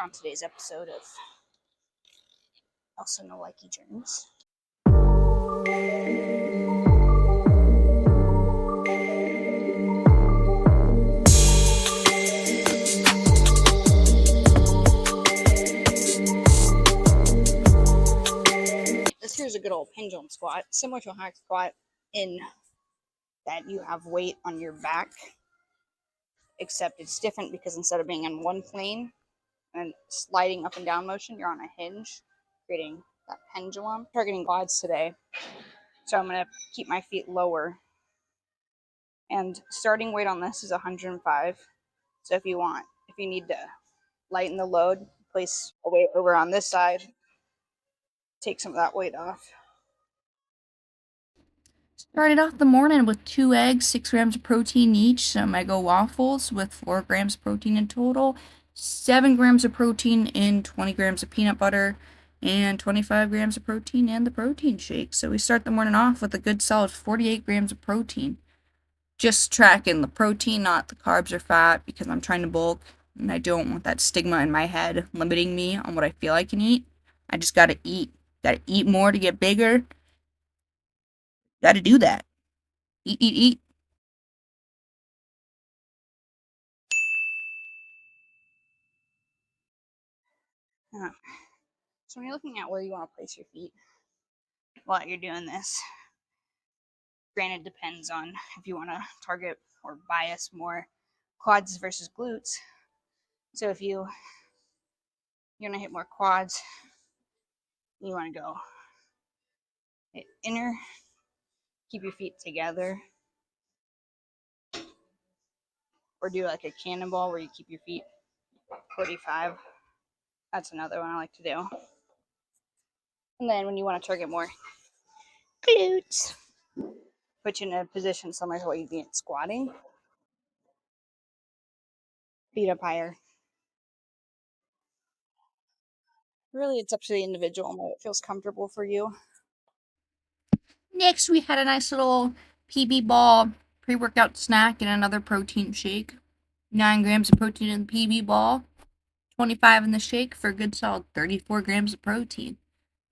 on today's episode of Elsa No Likey Journeys. This here's a good old pendulum squat, similar to a hack squat in that you have weight on your back, except it's different because instead of being in one plane and sliding up and down motion, you're on a hinge, creating that pendulum. Targeting quads today, so I'm going to keep my feet lower. And starting weight on this is 105. So if you need to lighten the load, place a weight over on this side, take some of that weight off. Started off the morning with 2 eggs, 6 grams of protein each, some Eggo waffles with 4 grams of protein in total, 7 grams of protein in 20 grams of peanut butter, and 25 grams of protein in the protein shake. So we start the morning off with a good solid 48 grams of protein. Just tracking the protein, not the carbs or fat, because I'm trying to bulk, and I don't want that stigma in my head limiting me on what I feel I can eat. I just gotta eat. Gotta eat more to get bigger. Gotta do that. Eat. So when you're looking at where you want to place your feet while you're doing this, granted depends on if you want to target or bias more quads versus glutes. So if you're going to hit more quads, you want to go inner, keep your feet together, or do like a cannonball where you keep your feet 45. That's another one I like to do. And then when you want to target more glutes, put you in a position similar to what you'd be in squatting. Feet up higher. Really, it's up to the individual and what feels comfortable for you. Next, we had a nice little PB ball pre-workout snack and another protein shake. 9 grams of protein in the PB ball, 25 in the shake for a good solid 34 grams of protein.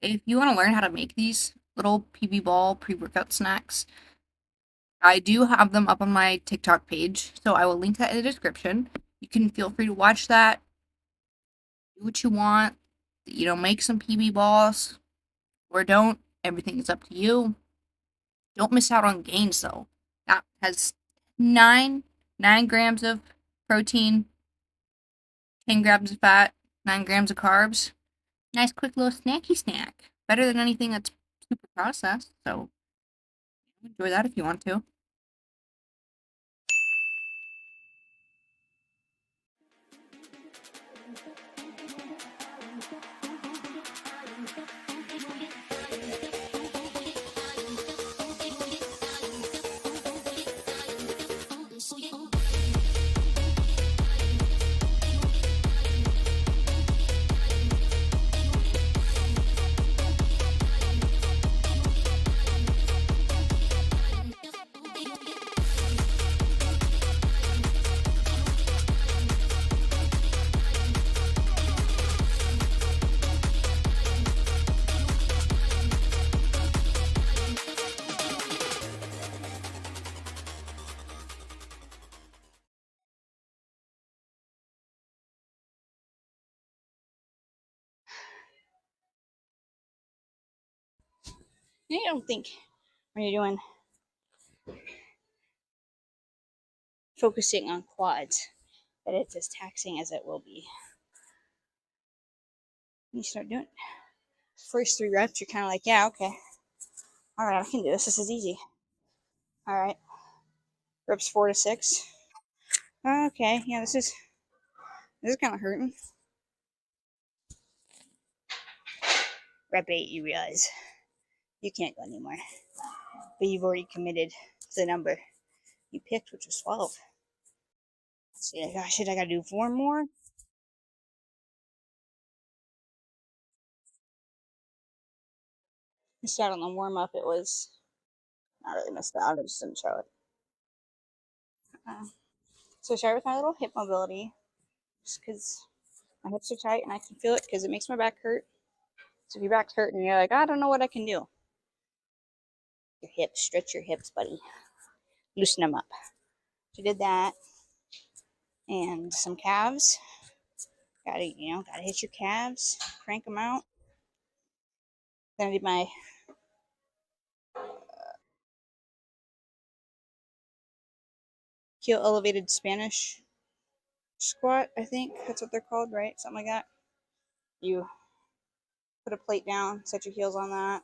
If you want to learn how to make these little PB ball pre-workout snacks, I do have them up on my TikTok page, so I will link that in the description. You can feel free to watch that. Do what you want. Make some PB balls or don't. Everything is up to you. Don't miss out on gains though. That has 9 grams of protein, 10 grams of fat, 9 grams of carbs. Nice quick little snacky snack. Better than anything that's super processed. So enjoy that if you want to. I don't think when you're doing focusing on quads that it's as taxing as it will be. When you start doing it, first 3 reps, you're kind of like, yeah, okay. All right, I can do this. This is easy. All right. Reps 4 to 6. Okay, yeah, this is kind of hurting. Rep 8, you realize you can't go anymore. But you've already committed to the number you picked, which was 12. So you're like, oh shit, I gotta do 4 more? Missed out on the warm up. It was not really missed out, I just didn't show it. So start with my little hip mobility, just because My hips are tight and I can feel it because it makes my back hurt. So if your back's hurting and you're like, I don't know what I can do. Your hips, stretch your hips, buddy. Loosen them up. So I did that. And some calves. Gotta hit your calves, crank them out. Then I did my heel elevated Spanish squat, I think that's what they're called, right? Something like that. You put a plate down, set your heels on that,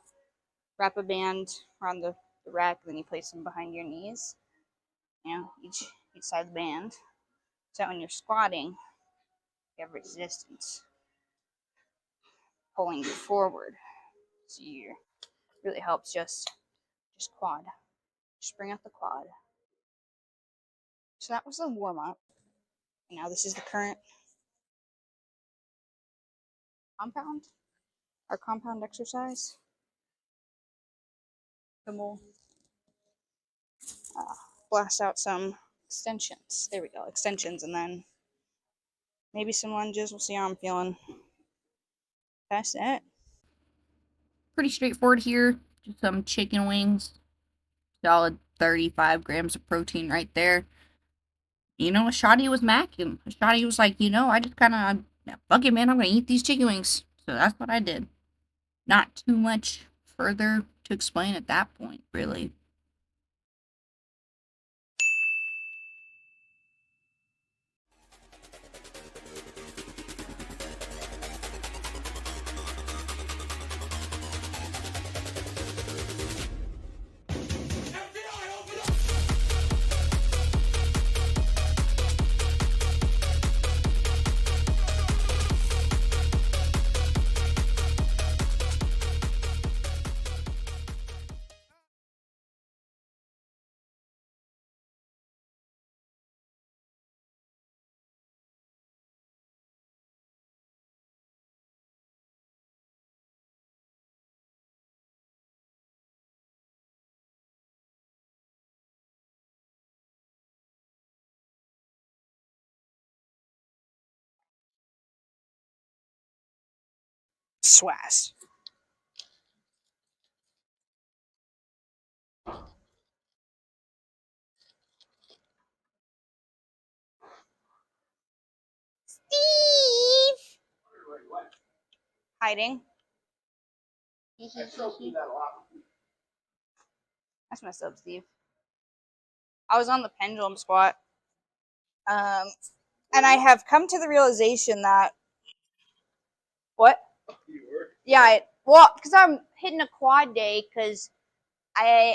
wrap a band around the rack, then you place them behind your knees, each side of the band. So when you're squatting, you have resistance pulling you forward. So you really helps just quad. Just bring out the quad. So that was the warm up. Now this is the current compound, our compound exercise. Then we'll blast out some extensions. There we go, extensions, and then maybe some lunges. We'll see how I'm feeling past that. Pretty straightforward here. Just some chicken wings. Solid 35 grams of protein right there. Ashadi was macking. Ashadi was like, I just kind of, fuck it, man, I'm going to eat these chicken wings. So that's what I did. Not too much further to explain at that point, really. Swass. Steve! Hiding. That's messed up, Steve. I was on the pendulum squat. And I have come to the realization that what? Yeah, well, because I'm hitting a quad day. Because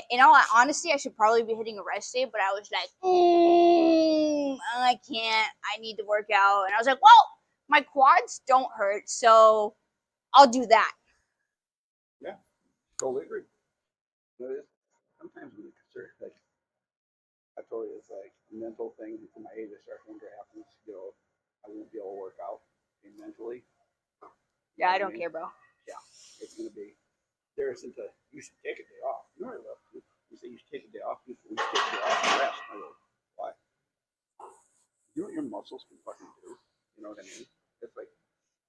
in all honesty, I should probably be hitting a rest day, but I was like, I can't. I need to work out, and I was like, well, my quads don't hurt, so I'll do that. Yeah, totally agree. Sometimes when you consider, like, I told you, it's like a mental thing. From my age, I start thinking what happens. I won't be able to work out mentally. Yeah, I don't care, bro. Yeah, it's gonna be. There isn't a. You should take a day off. You know what I love? You say you should take a day off. You should take a day off and rest. I go, why? You know what your muscles can fucking do? You know what I mean? It's like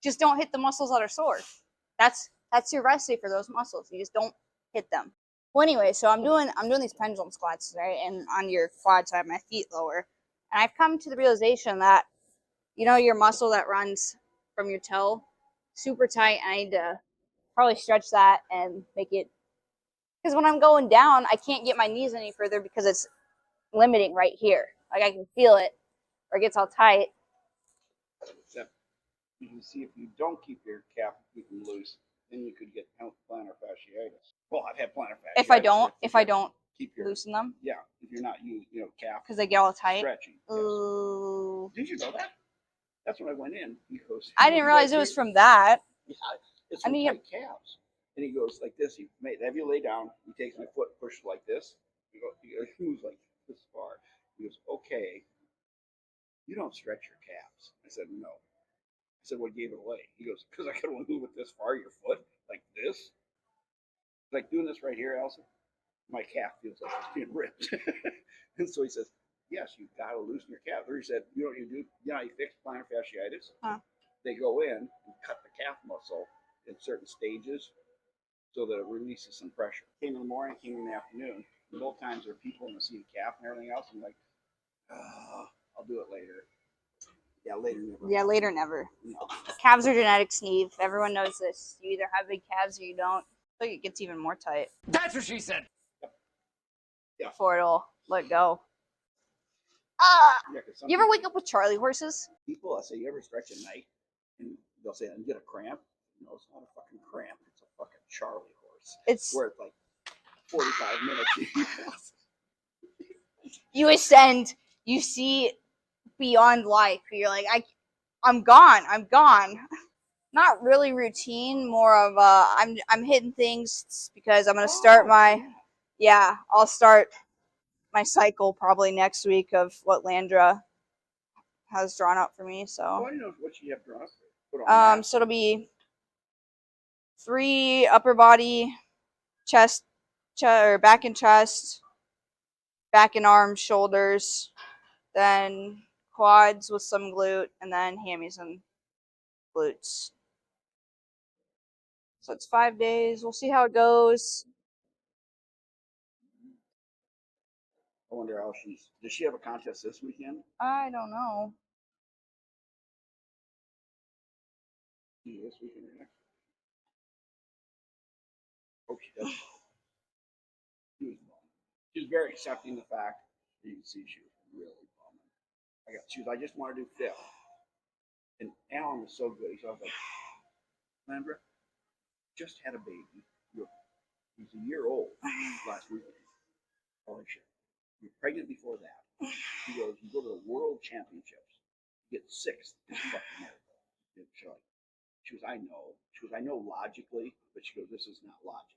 just don't hit the muscles that are sore. That's your rest day for those muscles. You just don't hit them. Well, anyway, so I'm doing these pendulum squats, right? And on your quads, I have my feet lower, and I've come to the realization that your muscle that runs from your toe, super tight. I need to probably stretch that and make it, because when I'm going down, I can't get my knees any further because it's limiting right here. Like I can feel it, or it gets all tight. except you can see if you don't keep your calf keeping loose, then you could get plantar fasciitis. Well, I've had plantar fasciitis. If I don't keep loosen them. Yeah, if you're not calf. Because they get all tight. Stretching. Ooh. Yes. Did you know that? That's when I went in. He goes. I didn't realize it was from that. Yeah, it's from tight calves. And he goes like this. Have you lay down? He takes my foot, pushes like this. He moves like this far. He goes, okay. You don't stretch your calves. I said, no. I said, what gave it away? He goes, because I could only move it this far, your foot, like this. Like doing this right here, Elsa. My calf feels like it's being ripped. And so he says, yes, you've got to loosen your calf. Or he said, you know what you do? You know how you fix plantar fasciitis? Huh. they go in and cut the calf muscle in certain stages so that it releases some pressure. Came in the morning, came in the afternoon. Both times there are people in the see the calf and everything else. I'm like, I'll do it later. Yeah, later never. Yeah, later never. No. Calves are genetic, Steve. Everyone knows this. You either have big calves or you don't. I think it gets even more tight. That's what she said. Yeah. Before it'll let go. Ah! Yeah, 'cause some You ever people- wake up with Charlie horses? People, I say, you ever stretch at night? And they'll say, I get a cramp. No, it's not a fucking cramp. It's a fucking Charlie horse. It's Where it's like 45 minutes. you ascend, you see beyond life. You're like, I'm gone. I'm gone. Not really routine, more of I'm hitting things because I'm gonna start my I'll start my cycle probably next week of what Landra has drawn up for me. Oh, So I don't know what you have drawn up. Put on that. so it'll be 3 upper body, chest, or back and chest, back and arms, shoulders, then quads with some glute, and then hammies and glutes. So it's 5 days. We'll see how it goes. I wonder how does she have a contest this weekend? I don't know. This weekend or next? Oh, she does. She was bummed. She was very accepting the fact that you can see she was really bummed. She was, I just want to do fifth. And Alan was so good. He was like, Landra, just had a baby. He's a year old last weekend. Holy shit. You were pregnant before that. He goes, you go to the world championships, you get 6th. It's fucking miracle. She goes, I know. She goes, I know logically, but she goes, this is not logic.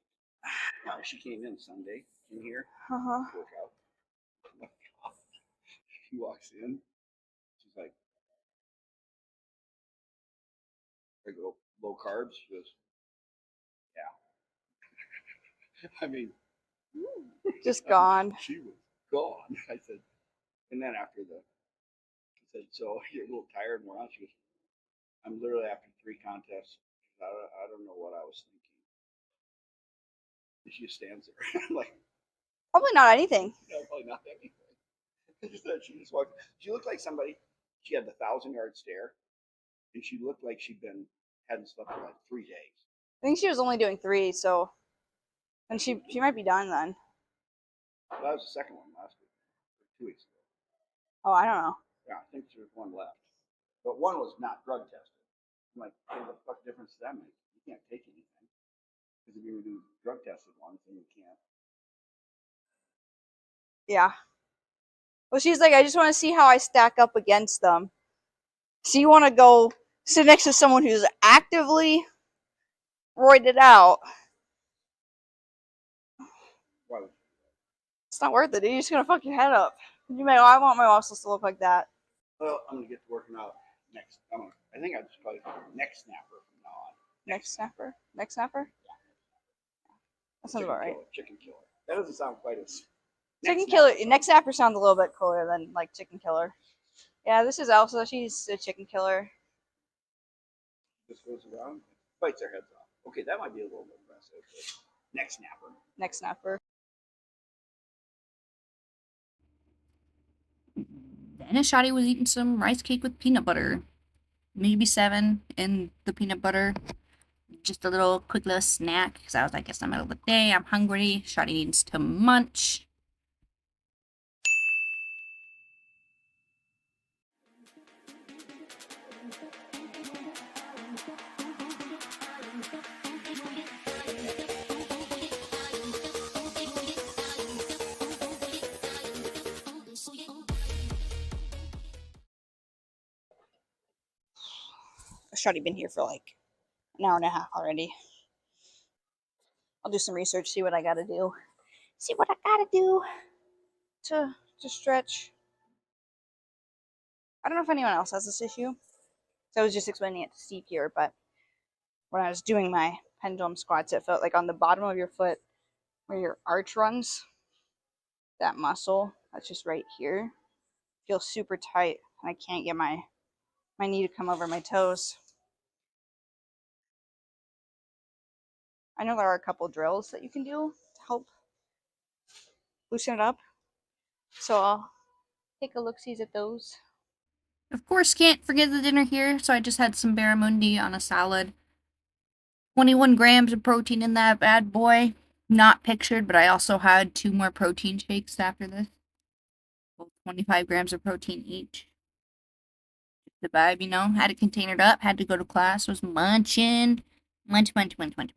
She came in Sunday in here, work out. She walks in. She's like, I go, low carbs? She goes, yeah. I mean, Just gone. she was gone. I said, and then after I said, so you're a little tired and we're on? She goes, I'm literally after 3 contests. I don't know what I was thinking. And she just stands there. Like, Probably not anything. no, probably not anything. She just walked. She looked like somebody. She had the 1,000-yard stare, and she looked like hadn't slept for like 3 days. I think she was only doing 3, so and she might be done then. Well, that was the second one last week, or 2 weeks ago. Oh, I don't know. Yeah, I think there was one left, but one was not drug tested. I'm like, hey, what the fuck difference does that make? You can't take anything because if you do drug tested ones, then you can't. Yeah. Well, she's like, I just want to see how I stack up against them. So you want to go sit next to someone who's actively roided out. Why would It's not worth it, dude. You're just going to fuck your head up. You may, I want my muscles to look like that. Well, I'm gonna get to working out next. I think I just call it neck snapper from now on. Neck snapper? Neck snapper? That sounds about right. Chicken killer. That doesn't sound quite as. Chicken killer. Neck snapper sounds a little bit cooler than like chicken killer. Yeah, this is Elsa. She's a chicken killer. Just goes around, bites their heads off. Okay, that might be a little bit aggressive. Neck snapper. Neck snapper. Then Shotty was eating some rice cake with peanut butter. Maybe 7 in the peanut butter. Just a little quick little snack because I was like, it's the middle of the day. I'm hungry. Shotty needs to munch. I've already been here for like an hour and a half already. I'll do some research, see what I gotta do. See what I gotta do to stretch. I don't know if anyone else has this issue. So I was just explaining it to Steve here, but when I was doing my pendulum squats, it felt like on the bottom of your foot where your arch runs, that muscle that's just right here feels super tight, and I can't get my knee to come over my toes. I know there are a couple drills that you can do to help loosen it up. So I'll take a look-sees at those. Of course, can't forget the dinner here, so I just had some barramundi on a salad. 21 grams of protein in that bad boy. Not pictured, but I also had 2 more protein shakes after this. Both 25 grams of protein each. Just the vibe, you know. Had it containered up, had to go to class, was munching. Munch, munch, munch, munch.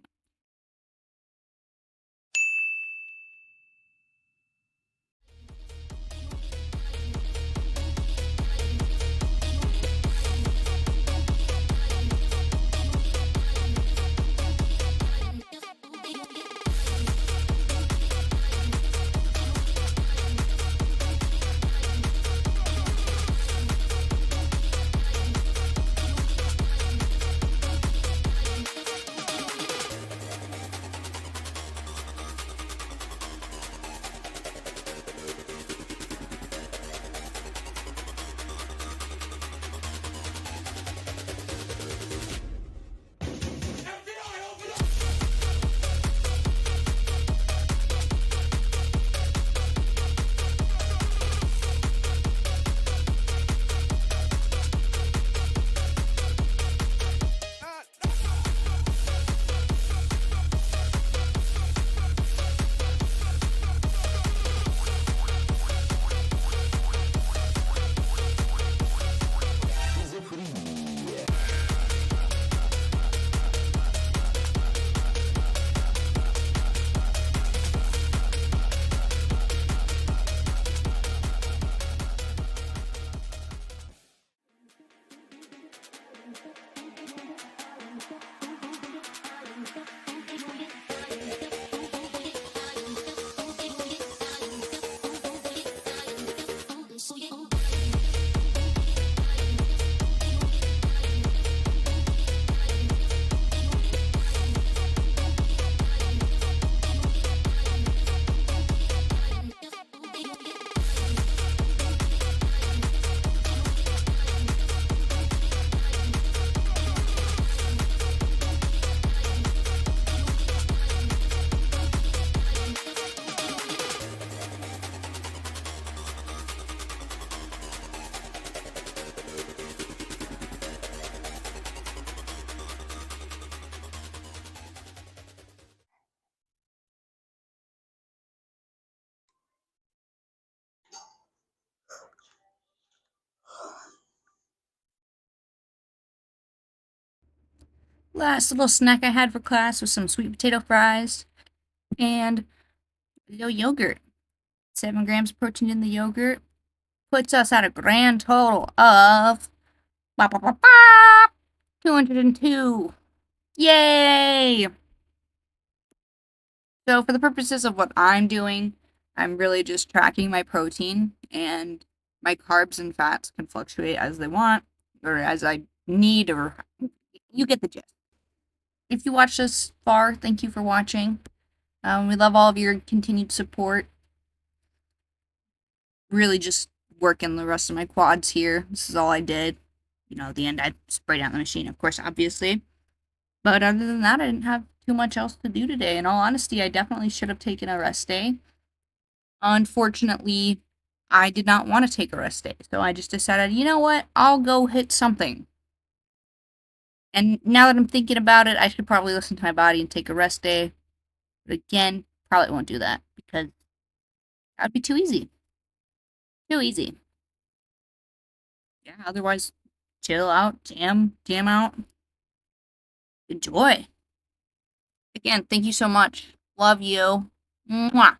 Last little snack I had for class was some sweet potato fries and a little yogurt. 7 grams of protein in the yogurt puts us at a grand total of 202. Yay! So for the purposes of what I'm doing, I'm really just tracking my protein, and my carbs and fats can fluctuate as they want or as I need, or you get the gist. If you watched this far, thank you for watching. We love all of your continued support. Really just working the rest of my quads here. This is all I did. You know, at the end I sprayed out the machine, of course, obviously. But other than that, I didn't have too much else to do today. In all honesty, I definitely should have taken a rest day. Unfortunately, I did not want to take a rest day. So I just decided, you know what? I'll go hit something. And now that I'm thinking about it, I should probably listen to my body and take a rest day. But again, probably won't do that because that'd be too easy. Too easy. Yeah, otherwise, chill out, jam out, enjoy. Again, thank you so much. Love you. Mwah.